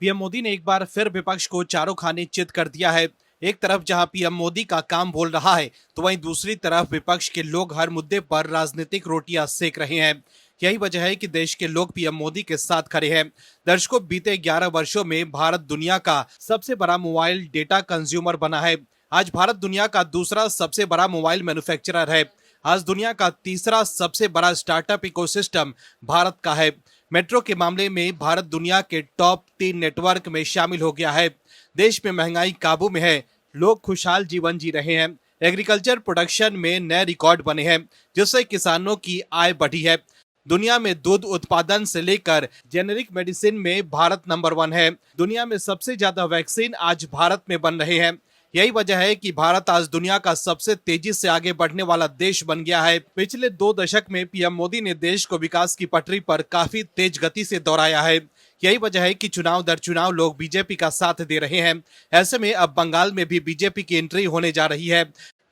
PM Modi ने एक बार फिर विपक्ष को चारों खाने चित कर दिया है। एक तरफ जहां पीएम मोदी का काम बोल रहा है, तो वहीं दूसरी तरफ विपक्ष के लोग हर मुद्दे पर राजनीतिक रोटियां सेक रहे हैं। यही वजह है कि देश के लोग पीएम मोदी के साथ खड़े हैं। दर्शकों, बीते 11 वर्षों में भारत दुनिया का सबसे बड़ा मोबाइल डेटा कंज्यूमर बना है। आज भारत दुनिया का दूसरा सबसे बड़ा मोबाइल मैन्युफैक्चरर है। आज दुनिया का तीसरा सबसे बड़ा स्टार्टअप इकोसिस्टम भारत का है। मेट्रो के मामले में भारत दुनिया के टॉप 3 नेटवर्क में शामिल हो गया है। देश में महंगाई काबू में है, लोग खुशहाल जीवन जी रहे हैं। एग्रीकल्चर प्रोडक्शन में नए रिकॉर्ड बने हैं, जिससे किसानों की आय बढ़ी है। दुनिया में दूध उत्पादन से लेकर जेनेरिक मेडिसिन में भारत नंबर 1 है। दुनिया में सबसे ज्यादा वैक्सीन आज भारत में बन रहे हैं। यही वजह है कि भारत आज दुनिया का सबसे तेजी से आगे बढ़ने वाला देश बन गया है। पिछले 2 दशक में पीएम मोदी ने देश को विकास की पटरी पर काफी तेज गति से दौड़ाया है। यही वजह है कि चुनाव दर चुनाव लोग बीजेपी का साथ दे रहे हैं। ऐसे में अब बंगाल में भी बीजेपी की एंट्री होने जा रही है।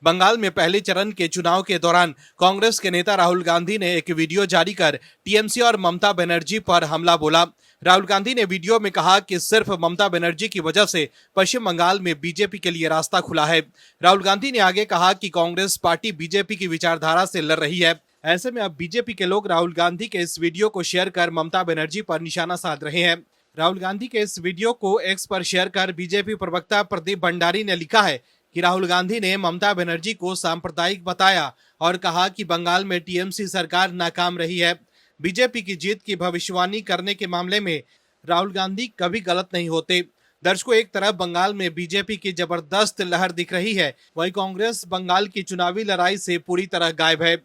बंगाल में पहले चरण के चुनाव के दौरान कांग्रेस के नेता राहुल गांधी ने एक वीडियो जारी कर टीएमसी और ममता बनर्जी पर हमला बोला। राहुल गांधी ने वीडियो में कहा कि सिर्फ ममता बनर्जी की वजह से पश्चिम बंगाल में बीजेपी के लिए रास्ता खुला है। राहुल गांधी ने आगे कहा कि कांग्रेस पार्टी बीजेपी की विचारधारा से लड़ रही है। ऐसे में अब बीजेपी के लोग राहुल गांधी के इस वीडियो को शेयर कर ममता बनर्जी पर निशाना साध रहे हैं। राहुल गांधी के इस वीडियो को एक्स पर शेयर कर बीजेपी प्रवक्ता प्रदीप भंडारी ने लिखा है कि राहुल गांधी ने ममता बनर्जी को सांप्रदायिक बताया और कहा कि बंगाल में टीएमसी सरकार नाकाम रही है। बीजेपी की जीत की भविष्यवाणी करने के मामले में राहुल गांधी कभी गलत नहीं होते। दर्शकों, एक तरफ बंगाल में बीजेपी की जबरदस्त लहर दिख रही है, वहीं कांग्रेस बंगाल की चुनावी लड़ाई से पूरी तरह गायब है।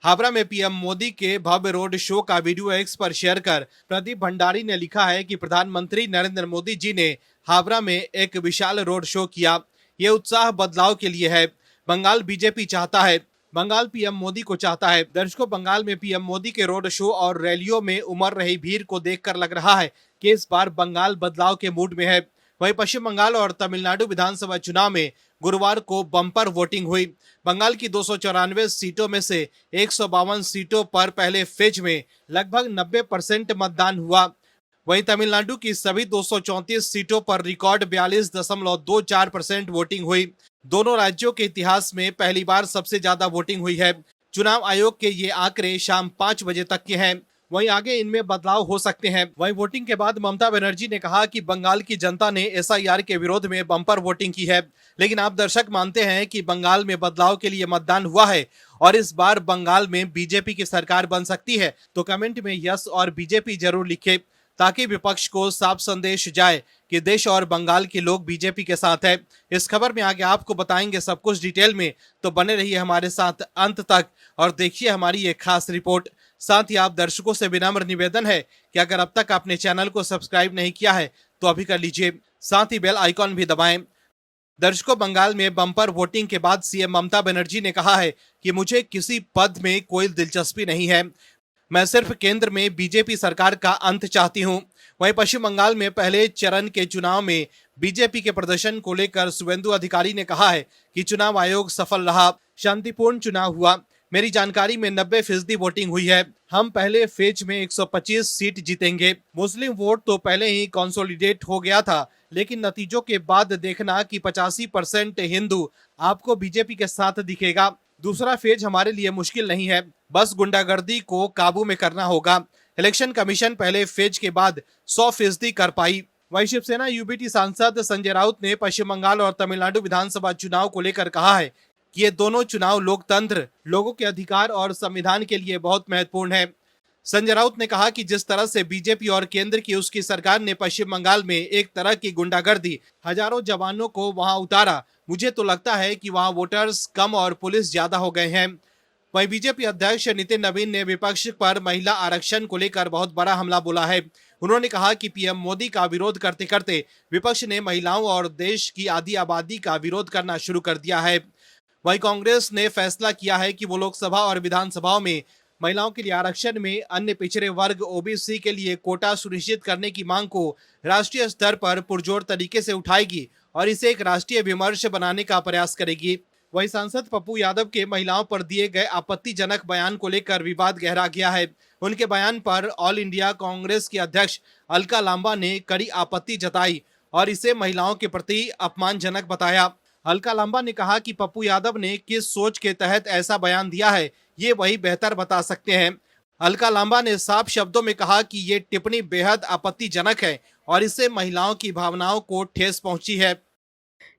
हावड़ा में पीएम मोदी के भव्य रोड शो का वीडियो एक्स पर शेयर कर प्रदीप भंडारी ने लिखा है कि प्रधानमंत्री नरेंद्र मोदी जी ने हावड़ा में एक विशाल रोड शो किया। ये उत्साह बदलाव के लिए है। बंगाल बीजेपी चाहता है, बंगाल पीएम मोदी को चाहता है। दर्शकों, बंगाल में पीएम मोदी के रोड शो और रैलियों में उमड़ रही भीड़ को देखकर लग रहा है कि इस बार बंगाल बदलाव के मूड में है। वहीं पश्चिम बंगाल और तमिलनाडु विधानसभा चुनाव में गुरुवार को बम्पर वोटिंग हुई। बंगाल की 294 सीटों में से 152 सीटों पर पहले फेज में लगभग 90% मतदान हुआ। वहीं तमिलनाडु की सभी 234 सीटों पर रिकॉर्ड 42.24% वोटिंग हुई। दोनों राज्यों के इतिहास में पहली बार सबसे ज्यादा वोटिंग हुई है। चुनाव आयोग के ये आंकड़े शाम 5 बजे तक के हैं। वहीं आगे इनमें बदलाव हो सकते हैं। वहीं वोटिंग के बाद ममता बनर्जी ने कहा कि बंगाल की जनता ने एसआईआर के विरोध में बम्पर वोटिंग की है, लेकिन आप दर्शक मानते हैं कि बंगाल में बदलाव के लिए मतदान हुआ है और इस बार बंगाल में बीजेपी की सरकार बन सकती है? तो कमेंट में यस और बीजेपी जरूर लिखे, ताकि विपक्ष को साफ संदेश जाए कि देश और बंगाल के लोग बीजेपी के साथ है। इस खबर में आगे आपको बताएंगे सब कुछ डिटेल में, तो बने रहिए हमारे साथ अंत तक और देखिए हमारी ये खास रिपोर्ट। साथ ही आप दर्शकों से विनम्र निवेदन है कि अगर अब तक आपने चैनल को सब्सक्राइब नहीं किया है तो अभी कर लीजिए, साथ ही बेल आइकॉन भी दबाएं। दर्शकों, बंगाल में बम्पर वोटिंग के बाद सीएम ममता बनर्जी ने कहा है कि मुझे किसी पद में कोई दिलचस्पी नहीं है, मैं सिर्फ केंद्र में बीजेपी सरकार का अंत चाहती हूं। वहीं पश्चिम बंगाल में पहले चरण के चुनाव में बीजेपी के प्रदर्शन को लेकर शुभेंदु अधिकारी ने कहा है कि चुनाव आयोग सफल रहा, शांतिपूर्ण चुनाव हुआ। मेरी जानकारी में 90% वोटिंग हुई है। हम पहले फेज में 125 सीट जीतेंगे। मुस्लिम वोट तो पहले ही कंसोलिडेट हो गया था, लेकिन नतीजों के बाद देखना कि 85% हिंदू आपको बीजेपी के साथ दिखेगा। दूसरा फेज हमारे लिए मुश्किल नहीं है, बस गुंडागर्दी को काबू में करना होगा। इलेक्शन कमीशन पहले फेज के बाद 100% कर पाई। वहीं शिवसेना यूबीटी सांसद संजय राउत ने पश्चिम बंगाल और तमिलनाडु विधानसभा चुनाव को लेकर कहा है कि ये दोनों चुनाव लोकतंत्र, लोगों के अधिकार और संविधान के लिए बहुत महत्वपूर्ण है। संजय राउत ने कहा कि जिस तरह से बीजेपी और केंद्र की उसकी सरकार ने पश्चिम बंगाल में एक तरह की गुंडागर्दी, हजारों जवानों को वहां उतारा, मुझे तो लगता है कि वहां वोटर्स कम और पुलिस ज्यादा हो गए हैं। वहीं बीजेपी अध्यक्ष नितिन नवीन ने विपक्ष पर महिला आरक्षण को लेकर बहुत बड़ा हमला बोला है। उन्होंने कहा कि पीएम मोदी का विरोध करते करते विपक्ष ने महिलाओं और देश की आधी आबादी का विरोध करना शुरू कर दिया है। वहीं कांग्रेस ने फैसला किया है कि वो लोकसभा और विधानसभाओं में महिलाओं के लिए आरक्षण में अन्य पिछड़े वर्ग ओबीसी के लिए कोटा सुनिश्चित करने की मांग को राष्ट्रीय स्तर पर पुरजोर तरीके से उठाएगी और इसे एक राष्ट्रीय विमर्श बनाने का प्रयास करेगी। वहीं सांसद पप्पू यादव के महिलाओं पर दिए गए आपत्तिजनक बयान को लेकर विवाद गहरा गया है। उनके बयान पर ऑल इंडिया कांग्रेस की अध्यक्ष अलका लांबा ने कड़ी आपत्ति जताई और इसे महिलाओं के प्रति अपमानजनक बताया। अलका लांबा ने कहा कि पप्पू यादव ने किस सोच के तहत ऐसा बयान दिया है, ये वही बेहतर बता सकते हैं। अलका लांबा ने साफ शब्दों में कहा कि ये टिप्पणी बेहद आपत्तिजनक है और इससे महिलाओं की भावनाओं को ठेस पहुंची है।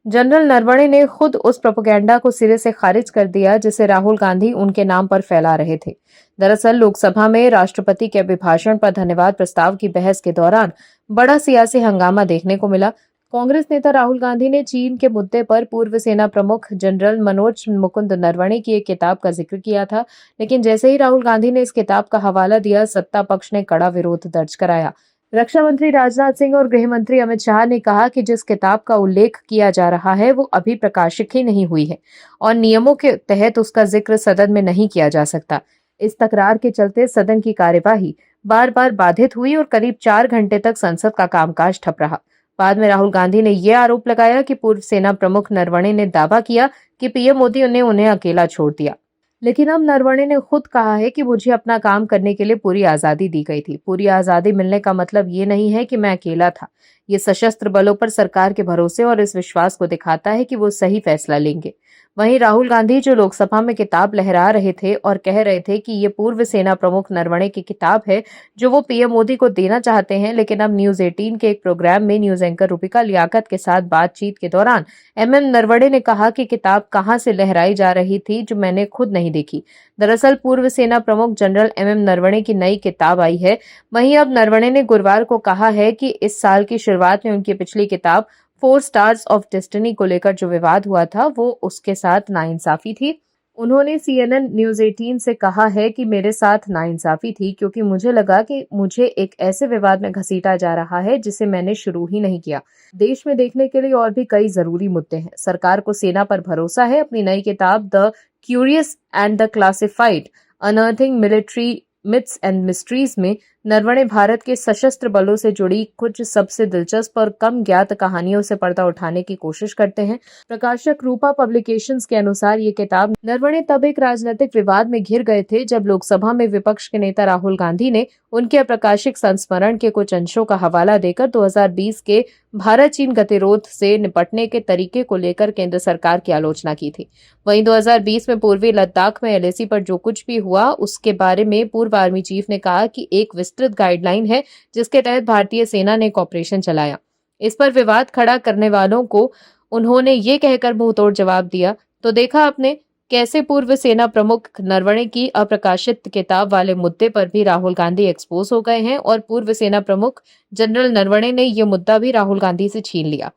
जनरल नरवणे ने खुद उस प्रोपेगेंडा को सिरे से खारिज कर दिया जिसे राहुल गांधी उनके नाम पर फैला रहे थे। दरअसल लोकसभा में राष्ट्रपति के अभिभाषण पर धन्यवाद प्रस्ताव की बहस के दौरान बड़ा सियासी हंगामा देखने को मिला। कांग्रेस नेता राहुल गांधी ने चीन के मुद्दे पर पूर्व सेना प्रमुख जनरल मनोज मुकुंद नरवणे की एक किताब का जिक्र किया था, लेकिन जैसे ही राहुल गांधी ने इस किताब का हवाला दिया, सत्ता पक्ष ने कड़ा विरोध दर्ज कराया। रक्षा मंत्री राजनाथ सिंह और गृह मंत्री अमित शाह ने कहा कि जिस किताब का उल्लेख किया जा रहा है वो अभी प्रकाशित ही नहीं हुई है और नियमों के तहत उसका जिक्र सदन में नहीं किया जा सकता। इस तकरार के चलते सदन की कार्यवाही बार बार बाधित हुई और करीब 4 घंटे तक संसद का कामकाज ठप रहा। बाद में राहुल गांधी ने यह आरोप लगाया कि पूर्व सेना प्रमुख नरवणे ने दावा किया कि पीएम मोदी ने उन्हें अकेला छोड़ दिया, लेकिन अब नरवणे ने खुद कहा है कि मुझे अपना काम करने के लिए पूरी आजादी दी गई थी। पूरी आजादी मिलने का मतलब ये नहीं है कि मैं अकेला था। ये सशस्त्र बलों पर सरकार के भरोसे और इस विश्वास को दिखाता है कि वो सही फैसला लेंगे। वहीं राहुल गांधी जो लोकसभा में किताब लहरा रहे थे और कह रहे थे कि ये पूर्व सेना प्रमुख नरवणे की किताब है जो वो पीएम मोदी को देना चाहते हैं, लेकिन अब न्यूज 18 के एक प्रोग्राम में न्यूज एंकर रूपिका लियाकत के साथ बातचीत के दौरान एमएम नरवणे ने कहा कि किताब कहां से लहराई जा रही थी जो मैंने खुद नहीं देखी। दरअसल पूर्व सेना प्रमुख जनरल एमएम नरवणे की नई किताब आई है। वहीं अब नरवणे ने गुरुवार को कहा है कि इस साल की शुरुआत में उनकी पिछली किताब 4 स्टार्स ऑफ डेस्टिनी को लेकर जो विवाद हुआ था वो उसके साथ नाइंसाफी थी। उन्होंने CNN न्यूज 18 से कहा है कि मेरे साथ नाइंसाफी थी क्योंकि मुझे लगा कि मुझे एक ऐसे विवाद में घसीटा जा रहा है जिसे मैंने शुरू ही नहीं किया। देश में देखने के लिए और भी कई जरूरी मुद्दे हैं। सरकार को सेना पर भरोसा है। अपनी नई किताब the curious and the classified unearthing military myths and mysteries में नरवणे भारत के सशस्त्र बलों से जुड़ी कुछ सबसे दिलचस्प और कम ज्ञात कहानियों से पर्दा उठाने की कोशिश करते हैं। प्रकाशक रूपा पब्लिकेशंस के अनुसार ये किताब नरवणे तब एक राजनीतिक विवाद में घिर गए थे जब लोकसभा में विपक्ष के नेता राहुल गांधी ने उनके अप्रकाशित संस्मरण के कुछ अंशों का हवाला देकर 2020 के भारत चीन गतिरोध से निपटने के तरीके को लेकर केंद्र सरकार की आलोचना की थी। वहीं 2020 में पूर्वी लद्दाख में LAC पर जो कुछ भी हुआ उसके बारे में पूर्व आर्मी चीफ ने कहा कि एक विस्तृत गाइडलाइन है जिसके तहत भारतीय सेना ने एक ऑपरेशन चलाया। इस पर विवाद खड़ा करने वालों को उन्होंने ये कहकर मुंहतोड़ जवाब दिया, तो देखा आपने कैसे पूर्व सेना प्रमुख नरवणे की अप्रकाशित किताब वाले मुद्दे पर भी राहुल गांधी एक्सपोज हो गए हैं और पूर्व सेना प्रमुख जनरल नरवणे ने यह मुद्दा भी राहुल गांधी से छीन लिया।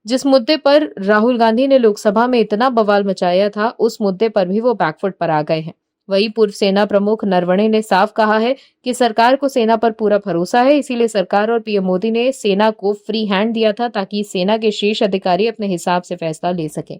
जिस मुद्दे पर राहुल गांधी ने लोकसभा में इतना बवाल मचाया था उस मुद्दे पर भी वो बैकफुट पर आ गए हैं। वही पूर्व सेना प्रमुख नरवणे ने साफ कहा है कि सरकार को सेना पर पूरा भरोसा है, इसीलिए सरकार और पीएम मोदी ने सेना को फ्री हैंड दिया था ताकि सेना के शीर्ष अधिकारी अपने हिसाब से फैसला ले सकें।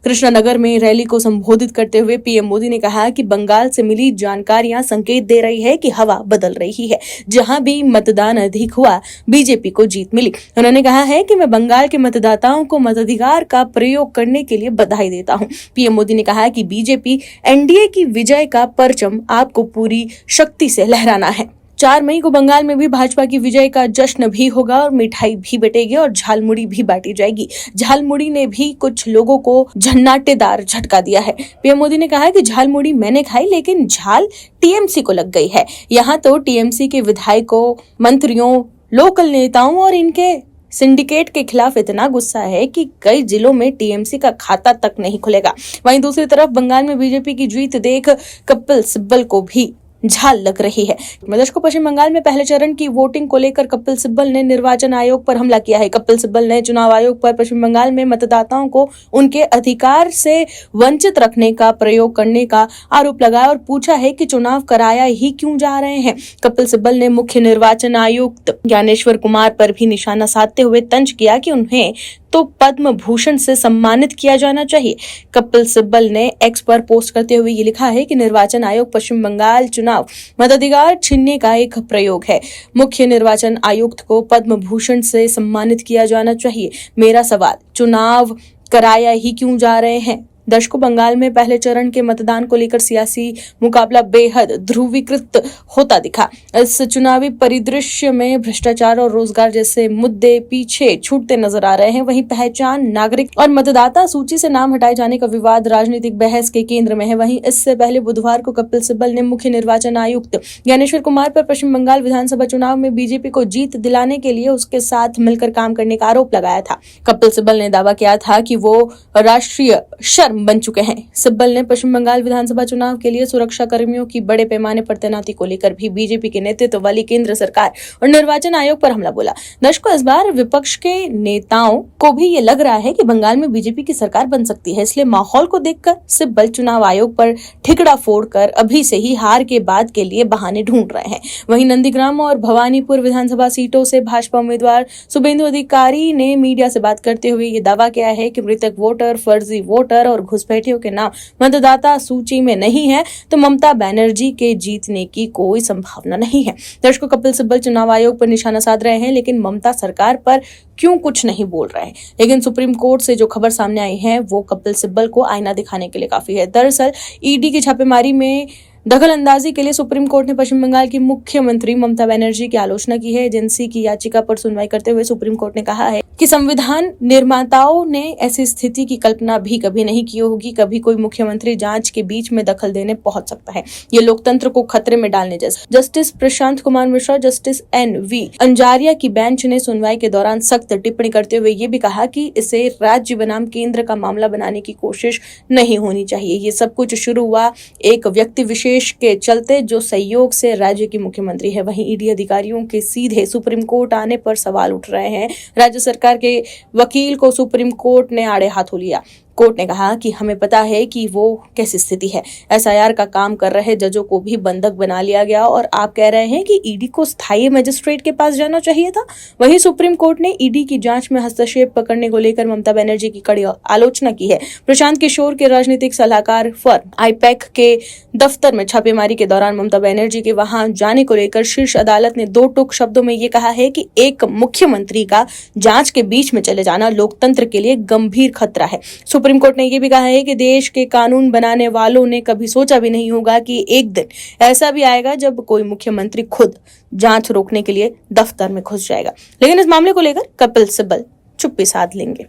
कृष्णनगर में रैली को संबोधित करते हुए पीएम मोदी ने कहा कि बंगाल से मिली जानकारियां संकेत दे रही है कि हवा बदल रही है। जहां भी मतदान अधिक हुआ बीजेपी को जीत मिली। उन्होंने कहा है कि मैं बंगाल के मतदाताओं को मताधिकार का प्रयोग करने के लिए बधाई देता हूं। पीएम मोदी ने कहा कि बीजेपी एनडीए की विजय का परचम आपको पूरी शक्ति से लहराना है। 4 मई को बंगाल में भी भाजपा की विजय का जश्न भी होगा और मिठाई भी बटेगी और झालमुड़ी भी बांटी जाएगी। झालमुड़ी ने भी कुछ लोगों को झन्नाटेदार झटका दिया है। पीएम मोदी ने कहा कि झालमुड़ी मैंने खाई लेकिन झाल टीएमसी को लग गई है। यहाँ तो टीएमसी के विधायकों, मंत्रियों, लोकल नेताओं और इनके सिंडिकेट के खिलाफ इतना गुस्सा है कि कई जिलों में टीएमसी का खाता तक नहीं खुलेगा। वहीं दूसरी तरफ बंगाल में बीजेपी की जीत देख कपिल सिब्बल को भी झाल लग रही है। मध्यप्रदेश को पश्चिम बंगाल में पहले चरण की वोटिंग को लेकर कपिल सिब्बल ने निर्वाचन आयोग पर हमला किया है। कपिल सिब्बल ने चुनाव आयोग पर पश्चिम बंगाल में मतदाताओं को उनके अधिकार से वंचित रखने का प्रयोग करने का आरोप लगाया और पूछा है कि चुनाव कराया ही क्यों जा रहे हैं। कपिल सिब्बल ने मुख्य निर्वाचन आयुक्त ज्ञानेश्वर कुमार पर भी निशाना साधते हुए तंज किया कि उन्हें तो पद्म भूषण से सम्मानित किया जाना चाहिए। कपिल सिब्बल ने एक्स पर पोस्ट करते हुए ये लिखा है कि निर्वाचन आयोग पश्चिम बंगाल चुनाव मताधिकार छीनने का एक प्रयोग है। मुख्य निर्वाचन आयुक्त को पद्म भूषण से सम्मानित किया जाना चाहिए। मेरा सवाल, चुनाव कराया ही क्यों जा रहे हैं? दर्शकों, बंगाल में पहले चरण के मतदान को लेकर सियासी मुकाबला बेहद ध्रुवीकृत होता दिखा। इस चुनावी परिदृश्य में भ्रष्टाचार और रोजगार जैसे मुद्दे पीछे छूटते नजर आ रहे हैं। वहीं पहचान, नागरिक और मतदाता सूची से नाम हटाए जाने का विवाद राजनीतिक बहस के केंद्र में है। वहीं इससे पहले बुधवार को कपिल सिब्बल ने मुख्य निर्वाचन आयुक्त ज्ञानेश्वर कुमार पर पश्चिम बंगाल विधानसभा चुनाव में बीजेपी को जीत दिलाने के लिए उसके साथ मिलकर काम करने का आरोप लगाया था। कपिल सिब्बल ने दावा किया था कि वो राष्ट्रीय शर्म बन चुके हैं। सिब्बल ने पश्चिम बंगाल विधानसभा चुनाव के लिए सुरक्षा कर्मियों की बड़े पैमाने पर तैनाती को लेकर भी बीजेपी के नेतृत्व वाली केंद्र सरकार और निर्वाचन आयोग पर हमला बोला। दर्शकों, इस बार विपक्ष के नेताओं को भी ये लग रहा है कि बंगाल में बीजेपी की सरकार बन सकती है। इसलिए माहौल को देखकर सिब्बल चुनाव आयोग पर ठिकड़ा फोड़कर अभी से ही हार के बाद के लिए बहाने ढूंढ रहे हैं। वहीं नंदीग्राम और भवानीपुर विधानसभा सीटों से भाजपा उम्मीदवार शुभेंदु अधिकारी ने मीडिया से बात करते हुए ये दावा किया है कि मृतक वोटर, फर्जी वोटर और घुसपैठियों के नाम मतदाता सूची में नहीं है तो ममता बनर्जी के जीतने की कोई संभावना नहीं है। दर्शकों, कपिल सिब्बल चुनाव आयोग पर निशाना साध रहे हैं, लेकिन ममता सरकार पर क्यों कुछ नहीं बोल रहे हैं। लेकिन सुप्रीम कोर्ट से जो खबर सामने आई है वो कपिल सिब्बल को आईना दिखाने के लिए काफी है। दरअसल ईडी की छापेमारी में दखल अंदाजी के लिए सुप्रीम कोर्ट ने पश्चिम बंगाल की मुख्यमंत्री ममता बनर्जी की आलोचना की है। एजेंसी की याचिका पर सुनवाई करते हुए सुप्रीम कोर्ट ने कहा है कि संविधान निर्माताओं ने ऐसी स्थिति की कल्पना भी कभी नहीं की होगी। कभी कोई मुख्यमंत्री जांच के बीच में दखल देने पहुंच सकता है। ये लोकतंत्र को खतरे में डालने जैसा। Justice Prashant Kumar Mishra, justice NV Anjaria की बेंच ने सुनवाई के दौरान सख्त टिप्पणी करते हुए ये भी कहा कि इसे राज्य बनाम केंद्र का मामला बनाने की कोशिश नहीं होनी चाहिए। ये सब कुछ शुरू हुआ एक व्यक्ति विशेष के चलते जो सहयोग से राज्य की मुख्यमंत्री है। वहीं ईडी अधिकारियों के सीधे सुप्रीम कोर्ट आने पर सवाल उठ रहे हैं। राज्य सरकार के वकील को सुप्रीम कोर्ट ने आड़े हाथों लिया। कोर्ट ने कहा कि हमें पता है कि वो कैसी स्थिति है। SIR का काम कर रहे जजों को भी बंधक बना लिया गया और आप कह रहे हैं कि ईडी को स्थायी मजिस्ट्रेट के पास जाना चाहिए था। वहीं सुप्रीम कोर्ट ने ईडी की जांच में हस्तक्षेप पकड़ने को लेकर ममता बनर्जी की कड़ी आलोचना की है। प्रशांत किशोर के राजनीतिक सलाहकार फर्म IPAC के दफ्तर में छापेमारी के दौरान ममता बनर्जी के वहां जाने को लेकर शीर्ष अदालत ने 2 टूक शब्दों में ये कहा है कि एक मुख्यमंत्री का जांच के बीच में चले जाना लोकतंत्र के लिए गंभीर खतरा है। सुप्रीम कोर्ट ने यह भी कहा है कि देश के कानून बनाने वालों ने कभी सोचा भी नहीं होगा कि एक दिन ऐसा भी आएगा जब कोई मुख्यमंत्री खुद जांच रोकने के लिए दफ्तर में घुस जाएगा। लेकिन इस मामले को लेकर कपिल सिब्बल चुप्पी साध लेंगे।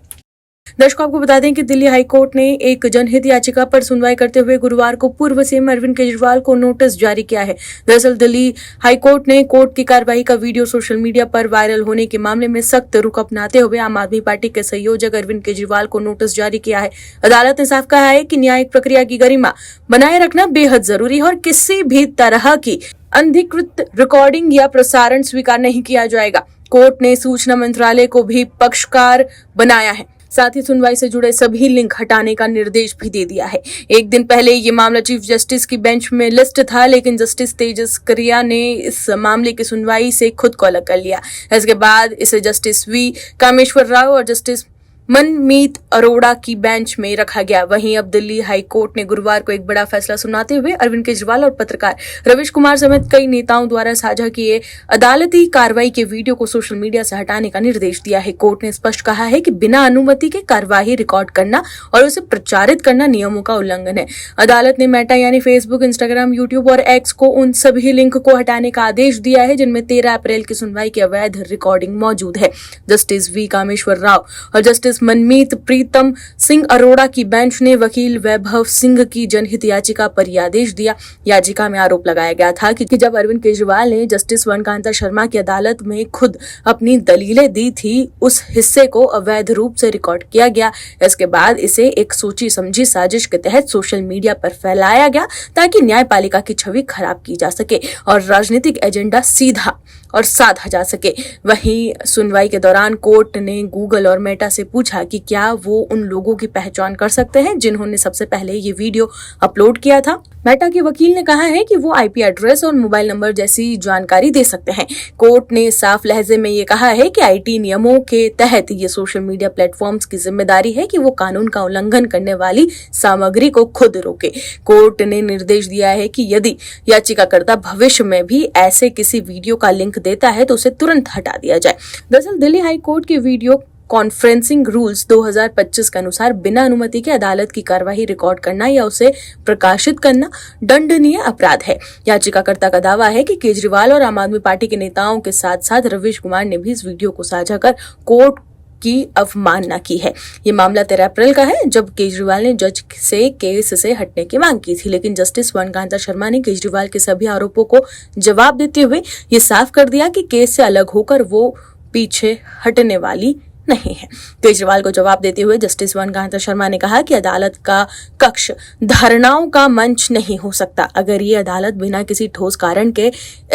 दर्शकों, आपको बता दें कि दिल्ली हाईकोर्ट ने एक जनहित याचिका पर सुनवाई करते हुए गुरुवार को पूर्व सीएम अरविंद केजरीवाल को नोटिस जारी किया है। दरअसल दिल्ली हाईकोर्ट ने कोर्ट की कार्रवाई का वीडियो सोशल मीडिया पर वायरल होने के मामले में सख्त रुख अपनाते हुए आम आदमी पार्टी के संयोजक अरविंद केजरीवाल को नोटिस जारी किया है। अदालत ने साफ कहा है कि न्यायिक प्रक्रिया की गरिमा बनाए रखना बेहद जरूरी है और किसी भी तरह की अनधिकृत रिकॉर्डिंग या प्रसारण स्वीकार नहीं किया जाएगा। कोर्ट ने सूचना मंत्रालय को भी पक्षकार बनाया है। साथ ही सुनवाई से जुड़े सभी लिंक हटाने का निर्देश भी दे दिया है। एक दिन पहले ये मामला चीफ जस्टिस की बेंच में लिस्ट था, लेकिन जस्टिस तेजस करिया ने इस मामले की सुनवाई से खुद को अलग कर लिया। इसके बाद इसे जस्टिस V कामेश्वर राव और जस्टिस मनमीत अरोड़ा की बेंच में रखा गया। वहीं अब दिल्ली हाई कोर्ट ने गुरुवार को एक बड़ा फैसला सुनाते हुए अरविंद केजरीवाल और पत्रकार रवीश कुमार समेत कई नेताओं द्वारा साझा किए अदालती कार्रवाई के वीडियो को सोशल मीडिया से हटाने का निर्देश दिया है। कोर्ट ने स्पष्ट कहा है कि बिना अनुमति के कार्यवाही रिकॉर्ड करना और उसे प्रचारित करना नियमों का उल्लंघन है। अदालत ने मेटा यानी फेसबुक, इंस्टाग्राम, यूट्यूब और X को उन सभी लिंक को हटाने का आदेश दिया है जिनमें 13 अप्रैल की सुनवाई की अवैध रिकॉर्डिंग मौजूद है। जस्टिस V कामेश्वर राव और जस्टिस मनमीत प्रीतम सिंह अरोड़ा की बेंच ने वकील वैभव सिंह की जनहित याचिका पर यह आदेश दिया। याचिका में आरोप लगाया गया था कि जब अरविंद केजरीवाल ने जस्टिस वनकांता शर्मा की अदालत में खुद अपनी दलीलें दी थी, उस हिस्से को अवैध रूप से रिकॉर्ड किया गया। इसके बाद इसे एक सोची समझी साजिश के तहत सोशल मीडिया पर फैलाया गया ताकि न्यायपालिका की छवि खराब की जा सके और राजनीतिक एजेंडा सीधा और साधा जा सके। वहीं सुनवाई के दौरान कोर्ट ने गूगल और मेटा से पूछा कि क्या वो उन लोगों की पहचान कर सकते हैं जिन्होंने सबसे पहले ये वीडियो अपलोड किया था। मेटा के वकील ने कहा है कि वो IP एड्रेस और मोबाइल नंबर जैसी जानकारी दे सकते हैं। कोर्ट ने साफ लहजे में ये कहा है कि IT नियमों के तहत ये सोशल मीडिया प्लेटफॉर्म्स की जिम्मेदारी है कि वो कानून का उल्लंघन करने वाली सामग्री को खुद रोके। कोर्ट ने निर्देश दिया है कि यदि याचिकाकर्ता भविष्य में भी ऐसे किसी वीडियो का लिंक देता है तो उसे तुरंत हटा दिया जाए। दरअसल दिल्ली हाई कोर्ट के वीडियो कॉन्फ्रेंसिंग रूल्स 2025 के अनुसार बिना अनुमति के अदालत की कार्यवाही रिकॉर्ड करना या उसे प्रकाशित करना दंडनीय अपराध है। याचिकाकर्ता का दावा है कि केजरीवाल और आम आदमी पार्टी के नेताओं के साथ साथ रवीश कुमार ने भी इस वीडियो को साझा कर कोर्ट की अवमानना की है। ये मामला 13 अप्रैल का है, जब केजरीवाल ने जज से केस से हटने की मांग की थी, लेकिन जस्टिस वर्णकांता शर्मा ने केजरीवाल के सभी आरोपों को जवाब देते हुए ये साफ कर दिया कि केस से अलग होकर वो पीछे हटने वाली नहीं है। केजरीवाल को जवाब देते हुए जस्टिस वर्णकांता शर्मा ने कहा कि अदालत का कक्ष धारणाओं का मंच नहीं हो सकता। अगर ये अदालत बिना किसी ठोस कारण के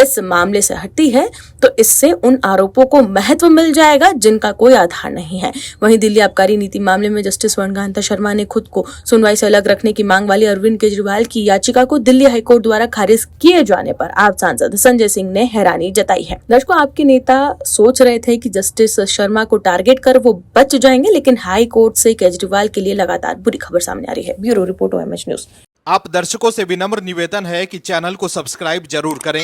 इस मामले से हटती है तो इससे उन आरोपों को महत्व मिल जाएगा जिनका कोई आधार नहीं है। वहीं दिल्ली आबकारी नीति मामले में जस्टिस वर्णकांता शर्मा ने खुद को सुनवाई से अलग रखने की मांग वाली अरविंद केजरीवाल की याचिका को दिल्ली हाईकोर्ट द्वारा खारिज किए जाने पर आप सांसद संजय सिंह ने हैरानी जताई है। दर्शकों, आपके नेता सोच रहे थे कि जस्टिस शर्मा को टारगेट कर वो बच जाएंगे, लेकिन हाई कोर्ट से केजरीवाल के लिए लगातार बुरी खबर सामने आ रही है। Bureau report OMH news. आप दर्शकों से विनम्र निवेदन है कि चैनल को सब्सक्राइब जरूर करें